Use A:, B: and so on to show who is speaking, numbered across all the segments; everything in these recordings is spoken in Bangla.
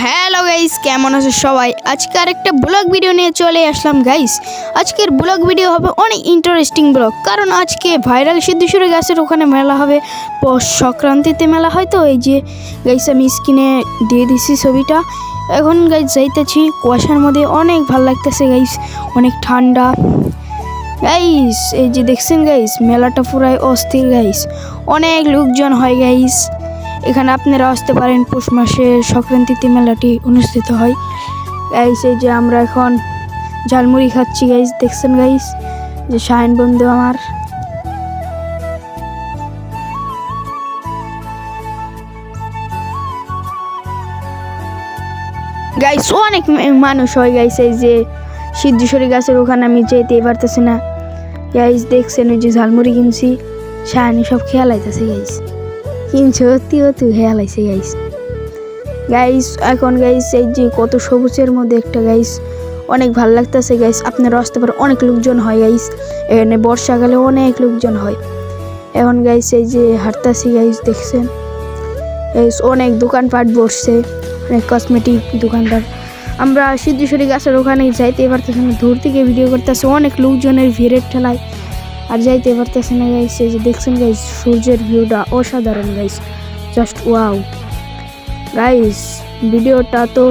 A: হ্যালো গাইস, কেমন আছো সবাই? আজকে আরেকটা ব্লগ ভিডিও নিয়ে চলে আসলাম গাইস। আজকের ব্লগ ভিডিও হবে অনেক ইন্টারেস্টিং ব্লগ, কারণ আজকে ভাইরাল সিদ্ধেশ্বরী গাছের ওখানে মেলা হবে। পৌষ সংক্রান্তিতে মেলা হয়। তো এই যে গাইস আমি স্ক্রিনে দিয়ে দিছি ছবিটা। এখন গাইস যাইতেছি কুয়াশার মধ্যে, অনেক ভালো লাগতেছে গাইস, অনেক ঠান্ডা গাইস। এই যে দেখছেন গাইস, মেলাটা পুরাই অস্থির গাইস, অনেক লোকজন হয় গাইস। এখানে আপনারা আসতে পারেন, পৌষ মাসের সংক্রান্তিতে মেলাটি অনুষ্ঠিত হয় গাইস। এই যে আমরা এখন ঝালমুড়ি খাচ্ছি গাইস, দেখছেন গাইস, যে শাহিন বন্ধু আমার। গাইস অনেক মানুষ হয় গাইস। এই যে সিদ্ধেশ্বরী গাছের ওখানে আমি যেতে পারতেছি না গাইস। দেখছেন ওই যে ঝালমুড়ি কিনছি, শাহিনী সব খেয়াল আইতেছে গাইস, কিনছে অতি খেয়াল আইছে গাইস। গাইস এখন গাইস এই যে কত সবুজের মধ্যে একটা গাইস, অনেক ভালো লাগতেছে গাইস। আপনারা আসতে পারেন, অনেক লোকজন হয় গাইস এখানে, বর্ষাকালে অনেক লোকজন হয়। এখন গাইস এই যে হাঁটতাছি গাইস, দেখছেন গাইস অনেক দোকানপাট বসছে, অনেক কসমেটিক দোকানপাট। আমরা সিদ্ধেশ্বরী গাছের ওখানে যাইতে পারতেছি না, দূর থেকে ভিডিও করতেছে, অনেক লোকজনের ভিড়ের ঠেলায় আর যাইতে পারতেছে না গাইস। এই যে দেখছেন গাইস, সূর্যের ভিউটা অসাধারণ গাইস, জাস্ট ওয়াও গাইস। ভিডিওটা তো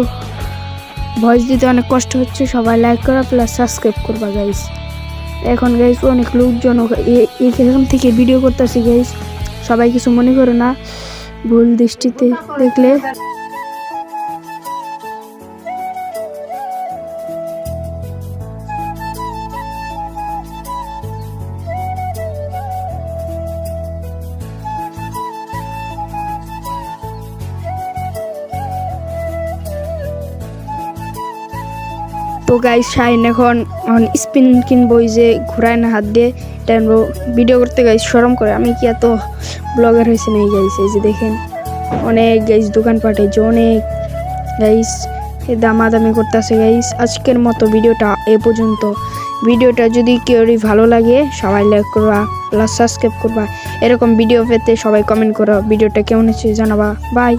A: ভয়েস দিতে অনেক কষ্ট হচ্ছে, সবাই লাইক করা প্লাস সাবস্ক্রাইব করবা গাইস। এখন গাইস অনেক লোকজন এখান থেকে ভিডিও করতেছি গাইস, সবাই কিছু মনে করো না ভুল দৃষ্টিতে দেখলে। তো গাইস শাহিন এখন স্পিন কিনবো, যে ঘুরায় না হাত দিয়ে, এটা ভিডিও করতে গাইস শরম করে। আমি কি এত ব্লগার হয়েছে না গাইস? এই যে দেখেন অনেক গাইস দোকানপাট, এই যে অনেক গাইস দামাদামি করতেছে গাইস। আজকের মতো ভিডিওটা এ পর্যন্ত। ভিডিওটা যদি কেউরই ভালো লাগে সবাই লাইক করবা প্লাস সাবস্ক্রাইব করবা। এরকম ভিডিও পেতে সবাই কমেন্ট করো, ভিডিওটা কেমন হচ্ছে জানাবা। বাই।